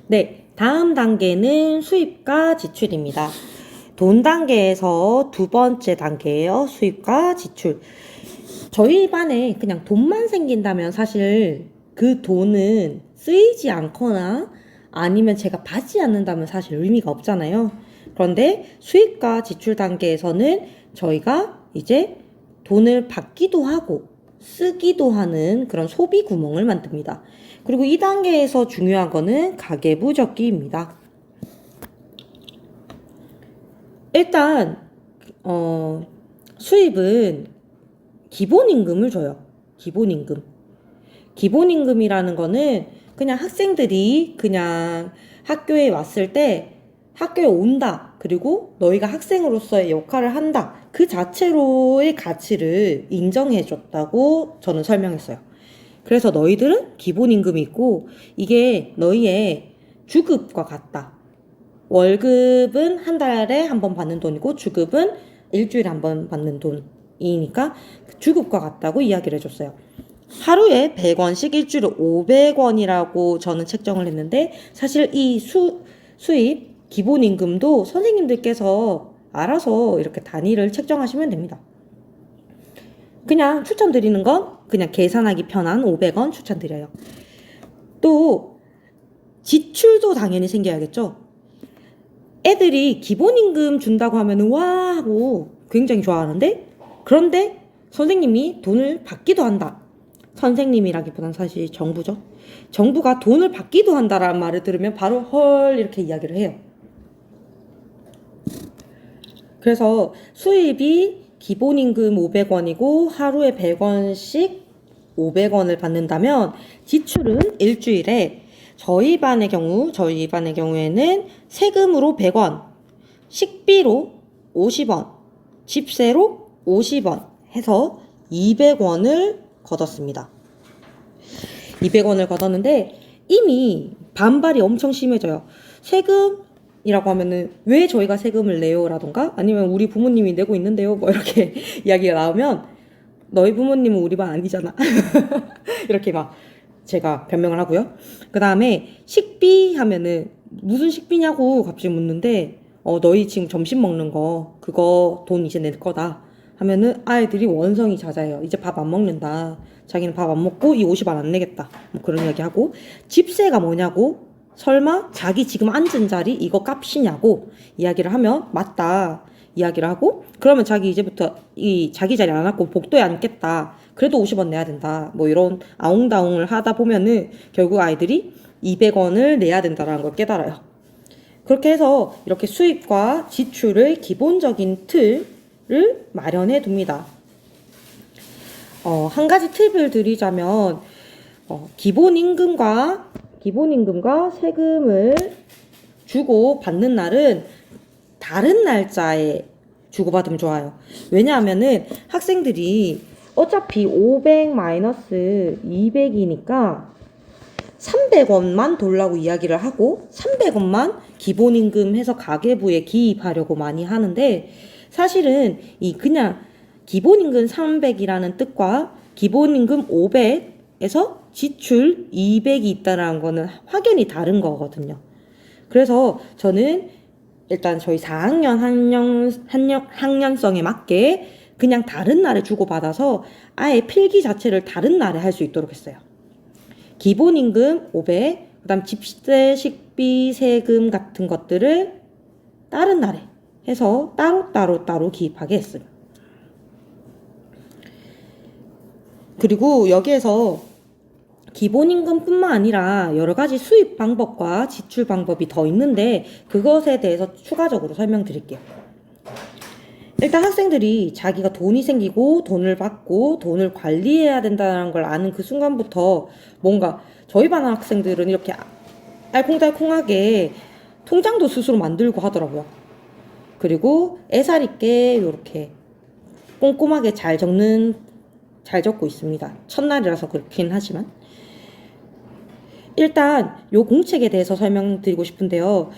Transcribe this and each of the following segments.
네, 다음 단계는 수입과 지출입니다. 돈 단계에서 두 번째 단계예요. 수입과 지출. 저희 반에 그냥 돈만 생긴다면 사실 그 돈은 쓰이지 않거나 아니면 제가 받지 않는다면 사실 의미가 없잖아요. 그런데 수입과 지출 단계에서는 저희가 이제 돈을 받기도 하고 쓰기도 하는 그런 소비 구멍을 만듭니다. 그리고 이 단계에서 중요한 거는 가계부 적기입니다. 일단 수입은 기본임금을 줘요. 기본임금. 기본임금이라는 거는 그냥 학생들이 그냥 학교에 왔을 때 학교에 온다. 그리고 너희가 학생으로서의 역할을 한다. 그 자체로의 가치를 인정해 줬다고 저는 설명했어요. 그래서 너희들은 기본임금이 있고 이게 너희의 주급과 같다. 월급은 한 달에 한 번 받는 돈이고 주급은 일주일에 한 번 받는 돈이니까 주급과 같다고 이야기를 해줬어요. 하루에 100원씩 일주일에 500원이라고 저는 책정을 했는데 사실 이 수입 기본임금도 선생님들께서 알아서 이렇게 단위를 책정하시면 됩니다. 그냥 추천드리는 건 그냥 계산하기 편한 500원 추천드려요. 또 지출도 당연히 생겨야겠죠. 애들이 기본임금 준다고 하면 와 하고 굉장히 좋아하는데 그런데 선생님이 돈을 받기도 한다. 선생님이라기보단 사실 정부죠. 정부가 돈을 받기도 한다라는 말을 들으면 바로 헐 이렇게 이야기를 해요. 그래서 수입이 기본임금 500원이고 하루에 100원씩 500원을 받는다면 지출은 일주일에 저희 반의 경우에는 세금으로 100원, 식비로 50원, 집세로 50원 해서 200원을 걷었습니다. 200원을 걷었는데 이미 반발이 엄청 심해져요. 세금이라고 하면은 왜 저희가 세금을 내요? 라던가 아니면 우리 부모님이 내고 있는데요? 뭐 이렇게 이야기가 나오면 너희 부모님은 우리 반 아니잖아. 이렇게 막 제가 변명을 하고요. 그 다음에 식비 하면은 무슨 식비냐고 갑자기 묻는데 너희 지금 점심 먹는 거 그거 돈 이제 낼 거다 하면은 아이들이 원성이 잦아요. 이제 밥 안 먹는다. 자기는 밥 안 먹고 이 50원 안 내겠다. 뭐 그런 이야기 하고 집세가 뭐냐고 설마 자기 지금 앉은 자리 이거 값이냐고 이야기를 하면 맞다. 이야기를 하고 그러면 자기 이제부터 이 자기 자리 안 앉고 복도에 앉겠다. 그래도 50원 내야 된다. 뭐 이런 아웅다웅을 하다 보면은 결국 아이들이 200원을 내야 된다라는 걸 깨달아요. 그렇게 해서 이렇게 수입과 지출의 기본적인 틀을 마련해 둡니다. 한 가지 팁을 드리자면 기본임금과 세금을 주고 받는 날은 다른 날짜에 주고받으면 좋아요. 왜냐하면은 학생들이 어차피 500 마이너스 200이니까 300원만 돌라고 이야기를 하고 300원만 기본임금 해서 가계부에 기입하려고 많이 하는데 사실은 이 그냥 기본임금 300이라는 뜻과 기본임금 500에서 지출 200이 있다는 거는 확연히 다른 거거든요. 그래서 저는 일단 저희 4학년 학년성에 맞게 그냥 다른 날에 주고받아서 아예 필기 자체를 다른 날에 할 수 있도록 했어요. 기본임금 500, 그 다음 집세, 식비, 세금 같은 것들을 다른 날에 해서 따로 기입하게 했어요. 그리고 여기에서 기본임금뿐만 아니라 여러 가지 수입 방법과 지출 방법이 더 있는데 그것에 대해서 추가적으로 설명드릴게요. 일단 학생들이 자기가 돈이 생기고 돈을 받고 돈을 관리해야 된다는 걸 아는 그 순간부터 뭔가 저희 반 학생들은 이렇게 알콩달콩하게 통장도 스스로 만들고 하더라고요. 그리고 애살 있게 이렇게 꼼꼼하게 잘 적고 있습니다. 첫날이라서 그렇긴 하지만 일단 요 공책에 대해서 설명드리고 싶은데요.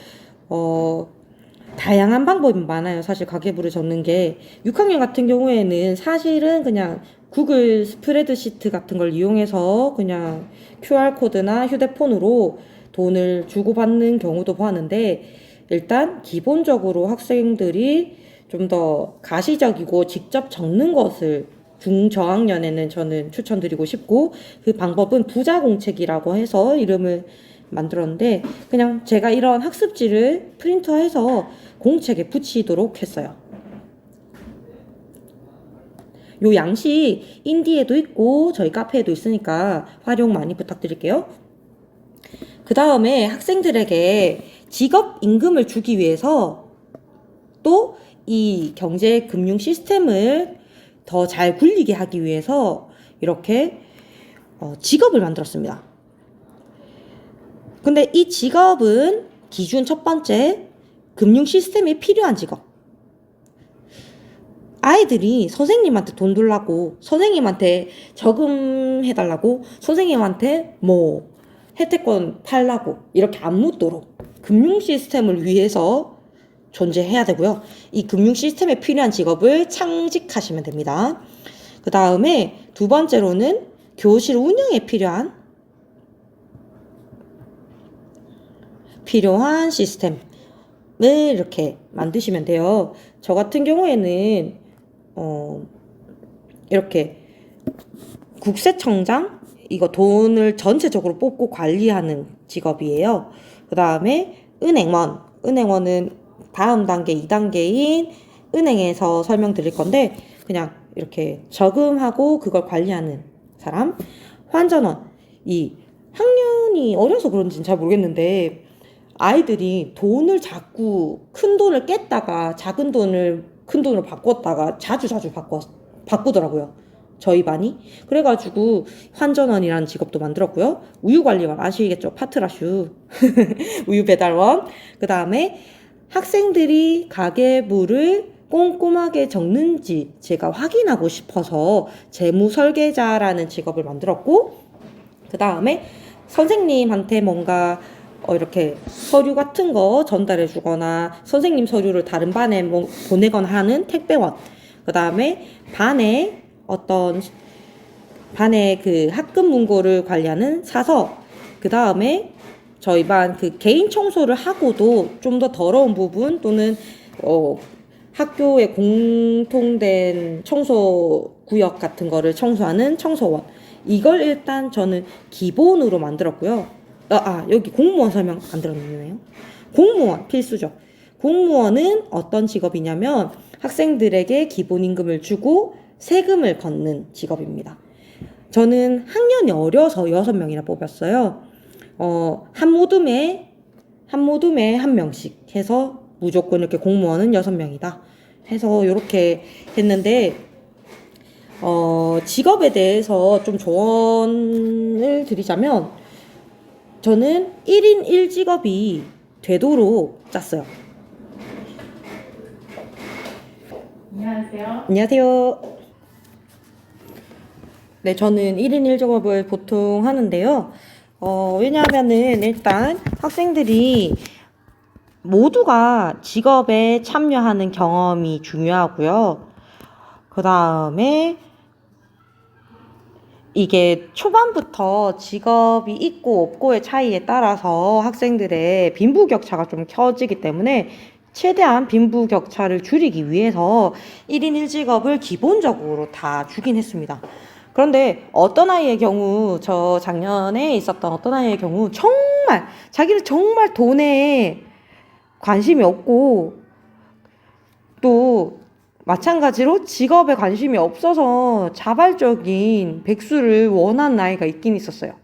다양한 방법이 많아요. 사실 가계부를 적는 게 6학년 같은 경우에는 사실은 그냥 구글 스프레드시트 같은 걸 이용해서 그냥 QR코드나 휴대폰으로 돈을 주고받는 경우도 보았는데, 일단 기본적으로 학생들이 좀 더 가시적이고 직접 적는 것을 중저학년에는 저는 추천드리고 싶고, 그 방법은 부자공책이라고 해서 이름을 만들었는데, 그냥 제가 이런 학습지를 프린터해서 공책에 붙이도록 했어요. 요 양식 인디에도 있고 저희 카페에도 있으니까 활용 많이 부탁드릴게요. 그 다음에 학생들에게 직업 임금을 주기 위해서 또 이 경제 금융 시스템을 더 잘 굴리게 하기 위해서 이렇게 직업을 만들었습니다. 근데 이 직업은 기준 첫 번째, 금융 시스템에 필요한 직업. 아이들이 선생님한테 돈 달라고, 선생님한테 저금해달라고, 선생님한테 뭐 혜택권 팔라고 이렇게 안 묻도록 금융 시스템을 위해서 존재해야 되고요. 이 금융 시스템에 필요한 직업을 창직하시면 됩니다. 그 다음에 두 번째로는 교실 운영에 필요한 시스템을 이렇게 만드시면 돼요. 저 같은 경우에는 이렇게 국세청장, 이거 돈을 전체적으로 뽑고 관리하는 직업이에요. 그 다음에 은행원은 다음 단계 2단계인 은행에서 설명드릴 건데, 그냥 이렇게 저금하고 그걸 관리하는 사람. 환전원, 이 학년이 어려서 그런지는 잘 모르겠는데 아이들이 돈을 자꾸 큰 돈을 깼다가 작은 돈을 큰 돈으로 바꿨다가 자주 바꾸더라고요. 저희 반이. 그래가지고 환전원이라는 직업도 만들었고요. 우유관리원 아시겠죠? 파트라슈. 우유배달원. 그 다음에 학생들이 가계부를 꼼꼼하게 적는지 제가 확인하고 싶어서 재무설계자라는 직업을 만들었고, 그 다음에 선생님한테 뭔가 이렇게 서류 같은 거 전달해 주거나 선생님 서류를 다른 반에 보내거나 하는 택배원. 그 다음에 반에 그 학급 문고를 관리하는 사서. 그 다음에 저희 반 그 개인 청소를 하고도 좀 더 더러운 부분 또는 학교에 공통된 청소 구역 같은 거를 청소하는 청소원. 이걸 일단 저는 기본으로 만들었고요. 여기 공무원 설명 안 들었네요. 공무원 필수죠. 공무원은 어떤 직업이냐면 학생들에게 기본 임금을 주고 세금을 걷는 직업입니다. 저는 학년이 어려서 6명이나 뽑았어요. 한 모둠에 한 명씩 해서 무조건 이렇게 공무원은 6명이다 해서 이렇게 했는데, 직업에 대해서 좀 조언을 드리자면 저는 1인 1직업이 되도록 짰어요. 안녕하세요. 네, 저는 1인 1직업을 보통 하는데요. 왜냐하면은 일단 학생들이 모두가 직업에 참여하는 경험이 중요하고요. 그 다음에 이게 초반부터 직업이 있고 없고의 차이에 따라서 학생들의 빈부격차가 좀 커지기 때문에 최대한 빈부격차를 줄이기 위해서 1인 1직업을 기본적으로 다 주긴 했습니다. 그런데 어떤 아이의 경우, 저 작년에 있었던 어떤 아이의 경우 자기는 정말 돈에 관심이 없고 또 마찬가지로 직업에 관심이 없어서 자발적인 백수를 원하는 아이가 있긴 있었어요.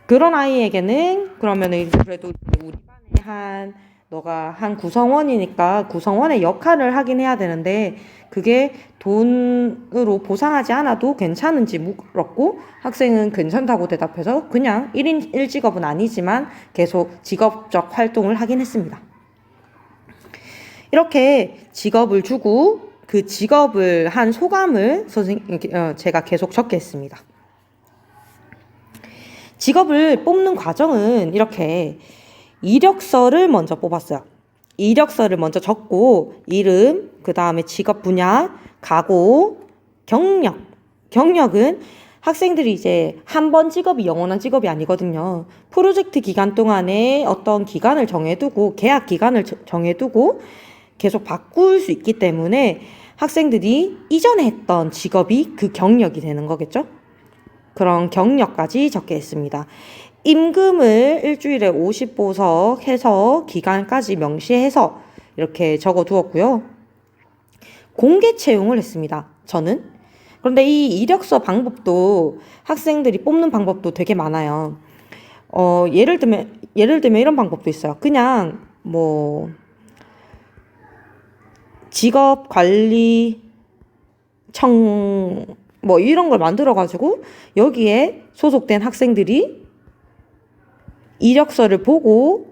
그런 아이에게는 그러면은 그래도 우리 반에 너가 한 구성원이니까 구성원의 역할을 하긴 해야 되는데 그게 돈으로 보상하지 않아도 괜찮은지 물었고, 학생은 괜찮다고 대답해서 그냥 1인 1직업은 아니지만 계속 직업적 활동을 하긴 했습니다. 이렇게 직업을 주고 그 직업을 한 소감을 제가 계속 적게 했습니다. 직업을 뽑는 과정은 이렇게 이력서를 먼저 뽑았어요. 이력서를 먼저 적고 이름, 그 다음에 직업 분야, 각오, 경력. 경력은 학생들이 이제 한 번 직업이 영원한 직업이 아니거든요. 프로젝트 기간 동안에 어떤 기간을 정해두고, 계약 기간을 정해두고 계속 바꿀 수 있기 때문에 학생들이 이전에 했던 직업이 그 경력이 되는 거겠죠? 그런 경력까지 적게 했습니다. 임금을 일주일에 50보석 해서 기간까지 명시해서 이렇게 적어 두었고요. 공개 채용을 했습니다. 저는. 그런데 이 이력서 방법도 학생들이 뽑는 방법도 되게 많아요. 예를 들면 이런 방법도 있어요. 그냥 뭐 직업관리청 뭐 이런 걸 만들어 가지고 여기에 소속된 학생들이 이력서를 보고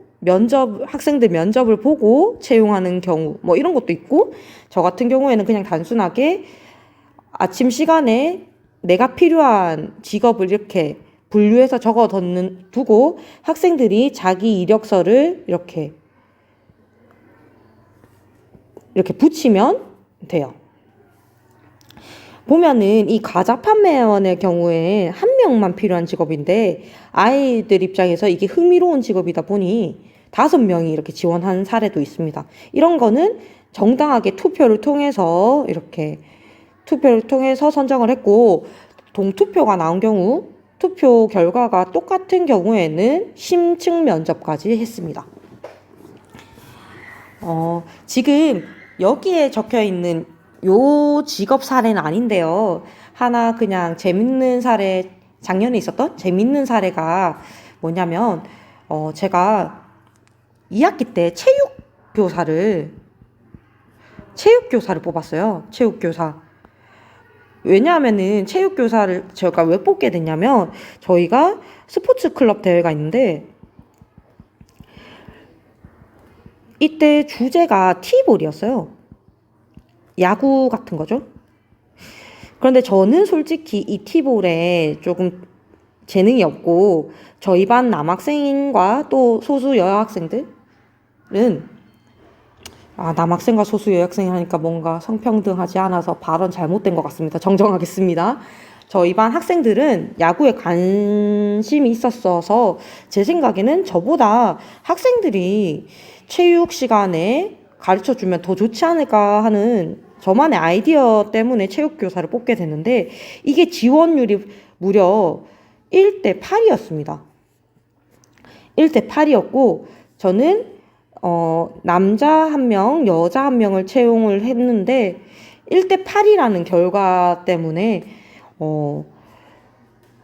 학생들 면접을 보고 채용하는 경우 뭐 이런 것도 있고, 저 같은 경우에는 그냥 단순하게 아침 시간에 내가 필요한 직업을 이렇게 분류해서 두고 학생들이 자기 이력서를 이렇게 붙이면 돼요. 보면은 이 과자 판매원의 경우에 한 명만 필요한 직업인데 아이들 입장에서 이게 흥미로운 직업이다 보니 5명이 이렇게 지원한 사례도 있습니다. 이런 거는 정당하게 투표를 통해서 선정을 했고, 동투표가 나온 경우 투표 결과가 똑같은 경우에는 심층 면접까지 했습니다. 지금 여기에 적혀 있는 요 직업 사례는 아닌데요. 하나 그냥 재밌는 사례, 작년에 있었던 재밌는 사례가 뭐냐면, 제가 2학기 때 체육교사를 뽑았어요. 체육교사. 왜냐하면은 체육교사를 제가 왜 뽑게 됐냐면, 저희가 스포츠 클럽 대회가 있는데, 이때 주제가 티볼이었어요. 야구 같은 거죠. 그런데 저는 솔직히 이 티볼에 조금 재능이 없고, 저희 반 남학생과 또 소수 여학생들은, 남학생과 소수 여학생 하니까 뭔가 성평등하지 않아서 발언 잘못된 것 같습니다. 정정하겠습니다. 저희 반 학생들은 야구에 관심이 있었어서 제 생각에는 저보다 학생들이 체육 시간에 가르쳐주면 더 좋지 않을까 하는 저만의 아이디어 때문에 체육교사를 뽑게 됐는데, 이게 지원율이 무려 1대 8이었습니다. 1대 8이었고, 저는 남자 1명, 여자 1명을 채용을 했는데 1대 8이라는 결과 때문에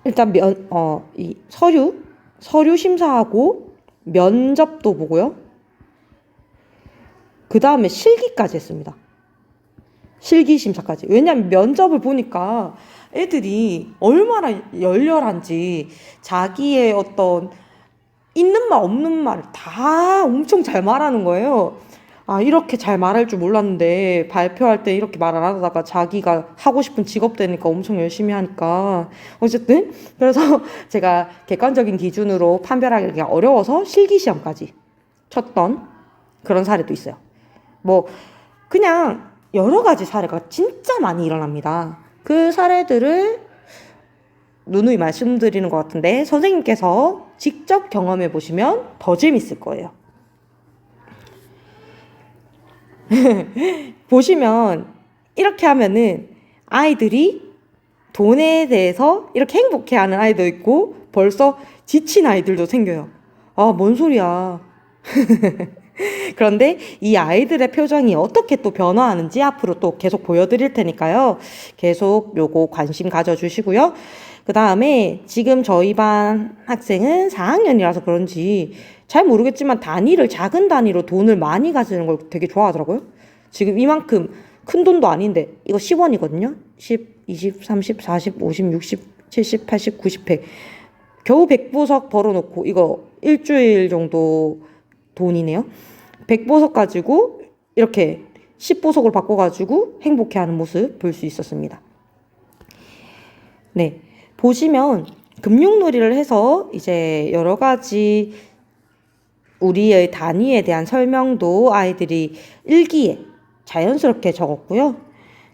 일단 이 서류 심사하고 면접도 보고요. 그 다음에 실기까지 했습니다. 실기 심사까지. 왜냐하면 면접을 보니까 애들이 얼마나 열렬한지 자기의 어떤 있는 말 없는 말을 다 엄청 잘 말하는 거예요. 이렇게 잘 말할 줄 몰랐는데 발표할 때 이렇게 말 안 하다가 자기가 하고 싶은 직업 되니까 엄청 열심히 하니까. 어쨌든 그래서 제가 객관적인 기준으로 판별하기가 어려워서 실기 시험까지 쳤던 그런 사례도 있어요. 뭐 그냥 여러 가지 사례가 진짜 많이 일어납니다. 그 사례들을 누누이 말씀드리는 것 같은데 선생님께서 직접 경험해 보시면 더 재밌을 거예요. 보시면 이렇게 하면은 아이들이 돈에 대해서 이렇게 행복해하는 아이도 있고 벌써 지친 아이들도 생겨요. 뭔 소리야. 그런데 이 아이들의 표정이 어떻게 또 변화하는지 앞으로 또 계속 보여드릴 테니까요. 계속 요거 관심 가져주시고요. 그 다음에 지금 저희 반 학생은 4학년이라서 그런지 잘 모르겠지만 작은 단위로 돈을 많이 가지는 걸 되게 좋아하더라고요. 지금 이만큼 큰 돈도 아닌데 이거 10원이거든요. 10, 20, 30, 40, 50, 60, 70, 80, 90, 100. 겨우 100보석 벌어놓고 이거 일주일 정도 돈이네요. 100보석 가지고 이렇게 10보석을 바꿔가지고 행복해하는 모습 볼 수 있었습니다. 네, 보시면 금융놀이를 해서 이제 여러 가지 우리의 단위에 대한 설명도 아이들이 일기에 자연스럽게 적었고요.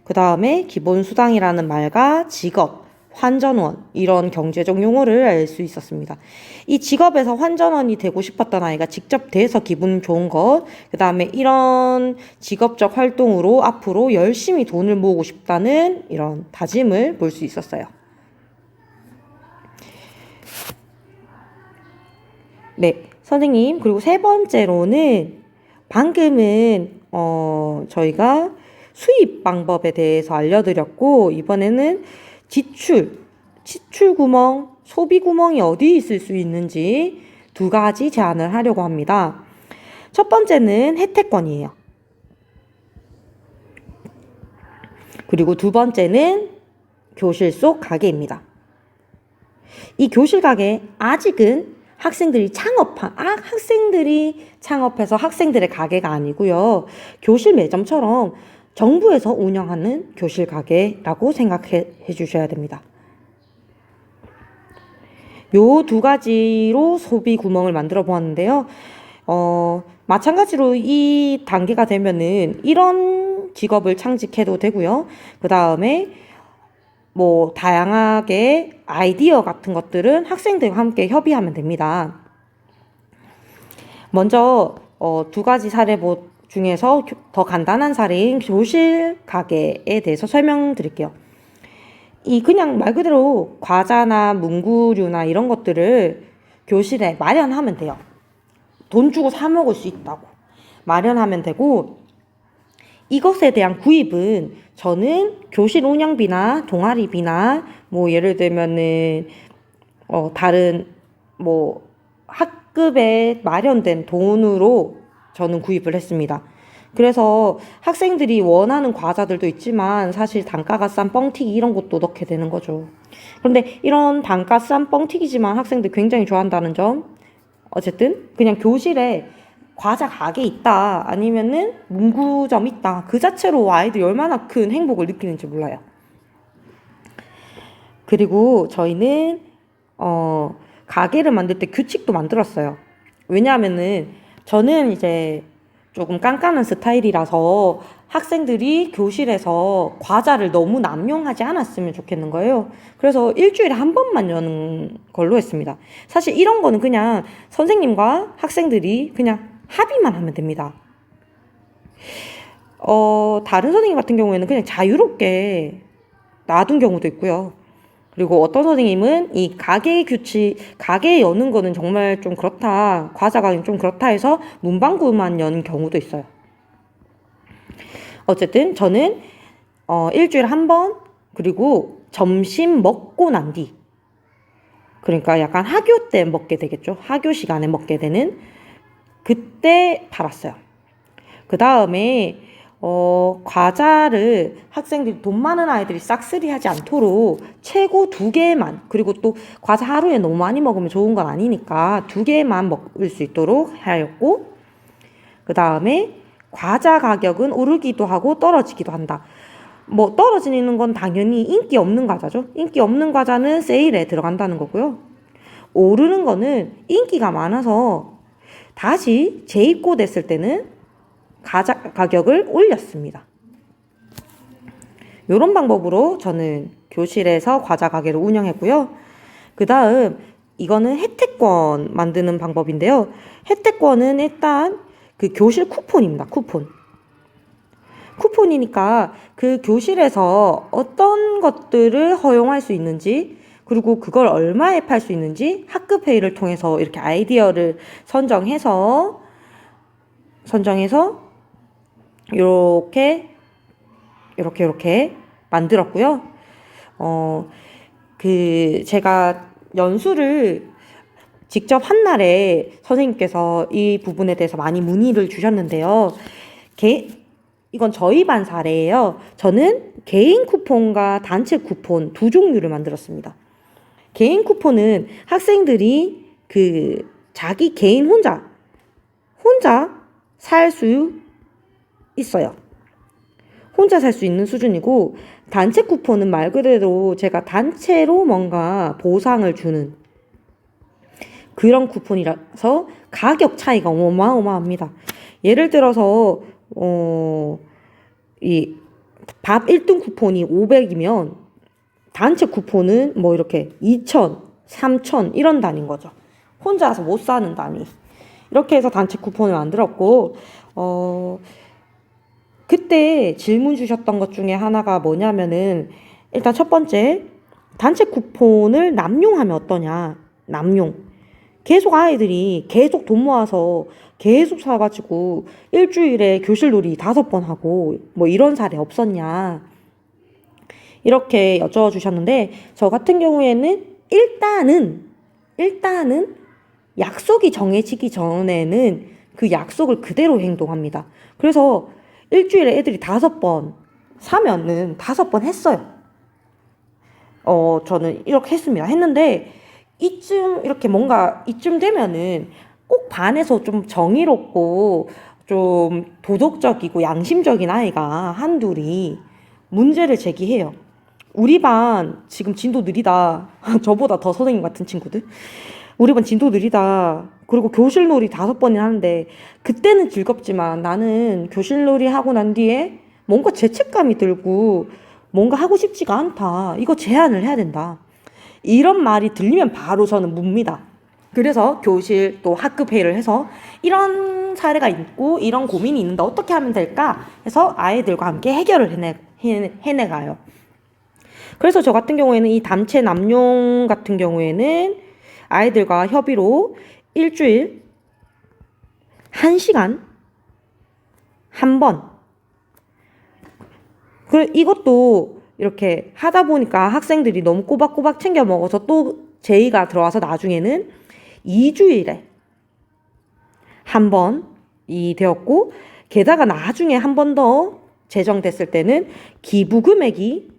그 다음에 기본수당이라는 말과 직업, 환전원 이런 경제적 용어를 알 수 있었습니다. 이 직업에서 환전원이 되고 싶었던 아이가 직접 돼서 기분 좋은 것, 그 다음에 이런 직업적 활동으로 앞으로 열심히 돈을 모으고 싶다는 이런 다짐을 볼 수 있었어요. 네, 선생님. 그리고 세 번째로는 방금은 저희가 수입 방법에 대해서 알려드렸고, 이번에는 지출 구멍, 소비 구멍이 어디 있을 수 있는지 두 가지 제안을 하려고 합니다. 첫 번째는 혜택권이에요. 그리고 두 번째는 교실 속 가게입니다. 이 교실 가게 아직은 학생들이 창업해서 학생들의 가게가 아니고요. 교실 매점처럼 정부에서 운영하는 교실 가게라고 생각해 주셔야 됩니다. 요 두 가지로 소비 구멍을 만들어 보았는데요. 마찬가지로 이 단계가 되면은 이런 직업을 창직해도 되고요. 그 다음에 뭐 다양하게 아이디어 같은 것들은 학생들과 함께 협의하면 됩니다. 먼저 두 가지 사례 중에서 더 간단한 사례인 교실 가게에 대해서 설명드릴게요. 이 그냥 말 그대로 과자나 문구류나 이런 것들을 교실에 마련하면 돼요. 돈 주고 사 먹을 수 있다고 마련하면 되고, 이것에 대한 구입은 저는 교실 운영비나 동아리비나 뭐 예를 들면은 다른 뭐 학급에 마련된 돈으로 저는 구입을 했습니다. 그래서 학생들이 원하는 과자들도 있지만 사실 단가가 싼 뻥튀기 이런 것도 넣게 되는 거죠. 그런데 이런 단가 싼 뻥튀기지만 학생들 굉장히 좋아한다는 점, 어쨌든 그냥 교실에 과자 가게 있다, 아니면은 문구점 있다, 그 자체로 아이들이 얼마나 큰 행복을 느끼는지 몰라요. 그리고 저희는 가게를 만들 때 규칙도 만들었어요. 왜냐하면은 저는 이제 조금 깐깐한 스타일이라서 학생들이 교실에서 과자를 너무 남용하지 않았으면 좋겠는 거예요. 그래서 일주일에 한 번만 여는 걸로 했습니다. 사실 이런 거는 그냥 선생님과 학생들이 그냥 합의만 하면 됩니다. 다른 선생님 같은 경우에는 그냥 자유롭게 놔둔 경우도 있고요. 그리고 어떤 선생님은 이 가게 여는 거는 정말 좀 그렇다, 과자 가게는 좀 그렇다 해서 문방구만 여는 경우도 있어요. 어쨌든 저는 일주일에 한 번, 그리고 점심 먹고 난 뒤, 그러니까 약간 학교 때 먹게 되겠죠. 학교 시간에 먹게 되는 그때 팔았어요. 그 다음에 과자를 학생들이, 돈 많은 아이들이 싹쓸이 하지 않도록 최고 2개만, 그리고 또 과자 하루에 너무 많이 먹으면 좋은 건 아니니까 2개만 먹을 수 있도록 하였고, 그 다음에 과자 가격은 오르기도 하고 떨어지기도 한다. 뭐 떨어지는 건 당연히 인기 없는 과자죠. 인기 없는 과자는 세일에 들어간다는 거고요. 오르는 거는 인기가 많아서 다시 재입고됐을 때는 과자 가격을 올렸습니다. 이런 방법으로 저는 교실에서 과자 가게를 운영했고요. 그 다음 이거는 혜택권 만드는 방법인데요. 혜택권은 일단 그 교실 쿠폰입니다. 쿠폰이니까 그 교실에서 어떤 것들을 허용할 수 있는지, 그리고 그걸 얼마에 팔 수 있는지 학급 회의를 통해서 이렇게 아이디어를 선정해서 이렇게 만들었고요. 제가 연수를 직접 한 날에 선생님께서 이 부분에 대해서 많이 문의를 주셨는데요. 이건 저희 반 사례예요. 저는 개인 쿠폰과 단체 쿠폰 두 종류를 만들었습니다. 개인 쿠폰은 학생들이 자기 개인 혼자 살 수 있어요. 혼자 살 수 있는 수준이고, 단체 쿠폰은 말 그대로 제가 단체로 뭔가 보상을 주는 그런 쿠폰이라서 가격 차이가 어마어마합니다. 예를 들어서 이 밥 1등 쿠폰이 500이면 단체 쿠폰은 뭐 이렇게 2천, 3천 이런 단위인 거죠. 혼자서 못 사는 단위. 이렇게 해서 단체 쿠폰을 만들었고, 그때 질문 주셨던 것 중에 하나가 뭐냐면은, 일단 첫 번째, 단체 쿠폰을 남용하면 어떠냐. 남용. 계속 아이들이 계속 돈 모아서 계속 사가지고 일주일에 교실놀이 5번 하고 뭐 이런 사례 없었냐. 이렇게 여쭤주셨는데, 저 같은 경우에는 일단은 약속이 정해지기 전에는 그 약속을 그대로 행동합니다. 그래서 일주일에 애들이 5번 사면은 5번 했어요. 저는 이렇게 했습니다. 했는데, 이쯤 되면은 꼭 반에서 좀 정의롭고 좀 도덕적이고 양심적인 아이가 한둘이 문제를 제기해요. 우리 반 지금 진도 느리다. 저보다 더 선생님 같은 친구들. 우리 반 진도 느리다. 그리고 교실놀이 5번이나 하는데, 그때는 즐겁지만 나는 교실놀이 하고 난 뒤에 뭔가 죄책감이 들고 뭔가 하고 싶지가 않다. 이거 제한을 해야 된다. 이런 말이 들리면 바로 저는 묻니다. 그래서 교실 또 학급 회의를 해서 이런 사례가 있고 이런 고민이 있는데 어떻게 하면 될까 해서 아이들과 함께 해결을 해내가요. 그래서 저 같은 경우에는 이 단체 남용 같은 경우에는 아이들과 협의로 일주일 1시간 한 번. 이것도 이렇게 하다 보니까 학생들이 너무 꼬박꼬박 챙겨 먹어서 또 제의가 들어와서 나중에는 2주일에 한 번이 되었고, 게다가 나중에 한 번 더 제정됐을 때는 기부 금액이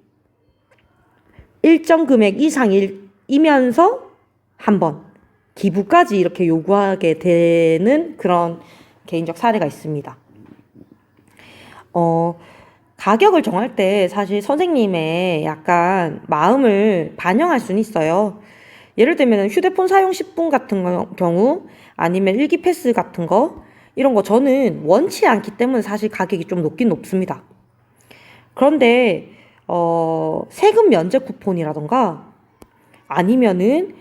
일정 금액 이상이면서 한 번 기부까지 이렇게 요구하게 되는 그런 개인적 사례가 있습니다. 가격을 정할 때 사실 선생님의 약간 마음을 반영할 수는 있어요. 예를 들면 휴대폰 사용 10분 같은 경우, 아니면 일기 패스 같은 거, 이런 거 저는 원치 않기 때문에 사실 가격이 좀 높긴 높습니다. 그런데 세금 면제 쿠폰이라던가 아니면은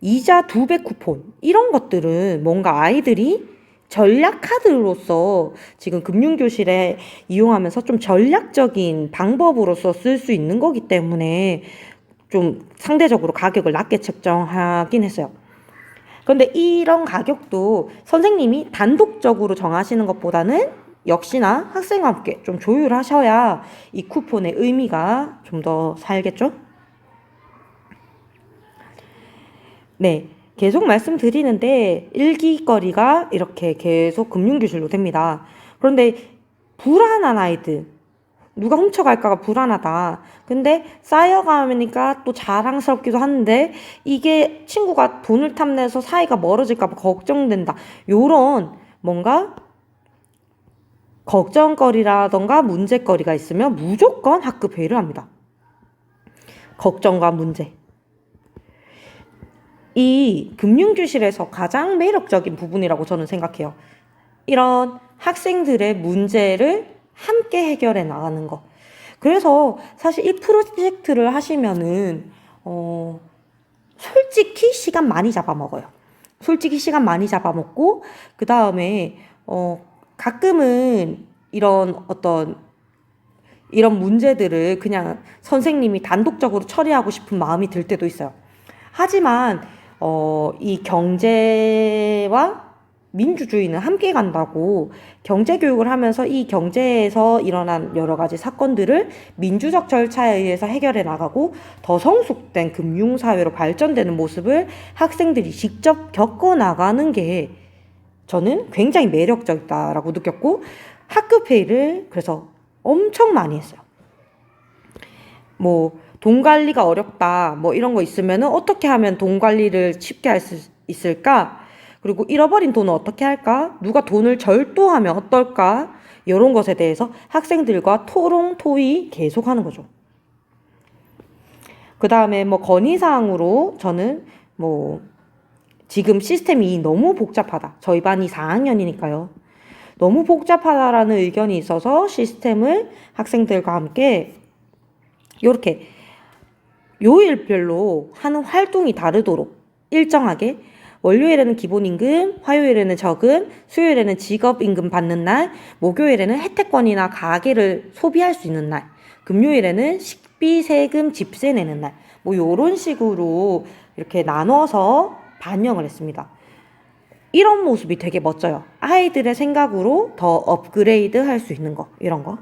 이자 2배 쿠폰, 이런 것들은 뭔가 아이들이 전략 카드로서 지금 금융교실에 이용하면서 좀 전략적인 방법으로서 쓸 수 있는 거기 때문에 좀 상대적으로 가격을 낮게 책정하긴 했어요. 그런데 이런 가격도 선생님이 단독적으로 정하시는 것보다는 역시나 학생과 함께 좀 조율하셔야 이 쿠폰의 의미가 좀 더 살겠죠? 네. 계속 말씀드리는데 일기거리가 이렇게 계속 금융교실로 됩니다. 그런데 불안한 아이들, 누가 훔쳐갈까가 불안하다. 근데 쌓여가니까 또 자랑스럽기도 한데 이게 친구가 돈을 탐내서 사이가 멀어질까 봐 걱정된다. 요런 뭔가 걱정거리라던가 문제거리가 있으면 무조건 학급 회의를 합니다. 걱정과 문제. 이 금융교실에서 가장 매력적인 부분이라고 저는 생각해요. 이런 학생들의 문제를 함께 해결해 나가는 거. 그래서 사실 이 프로젝트를 하시면은 솔직히 시간 많이 잡아먹어요. 솔직히 시간 많이 잡아먹고, 그 다음에 가끔은 이런 문제들을 그냥 선생님이 단독적으로 처리하고 싶은 마음이 들 때도 있어요. 하지만 이 경제와 민주주의는 함께 간다고, 경제교육을 하면서 이 경제에서 일어난 여러 가지 사건들을 민주적 절차에 의해서 해결해 나가고 더 성숙된 금융사회로 발전되는 모습을 학생들이 직접 겪어 나가는 게 저는 굉장히 매력적이다라고 느꼈고, 학급 회의를 그래서 엄청 많이 했어요. 뭐 돈 관리가 어렵다, 뭐 이런 거 있으면은 어떻게 하면 돈 관리를 쉽게 할 수 있을까? 그리고 잃어버린 돈은 어떻게 할까? 누가 돈을 절도하면 어떨까? 이런 것에 대해서 학생들과 토론, 토의 계속하는 거죠. 그 다음에 뭐 건의사항으로 저는 뭐 지금 시스템이 너무 복잡하다. 저희 반이 4학년이니까요. 너무 복잡하다라는 의견이 있어서 시스템을 학생들과 함께 이렇게 요일별로 하는 활동이 다르도록 일정하게 월요일에는 기본임금, 화요일에는 저금, 수요일에는 직업임금 받는 날, 목요일에는 혜택권이나 가계를 소비할 수 있는 날, 금요일에는 식비, 세금, 집세 내는 날, 뭐 요런 식으로 이렇게 나눠서 반영을 했습니다. 이런 모습이 되게 멋져요. 아이들의 생각으로 더 업그레이드 할 수 있는 거, 이런 거.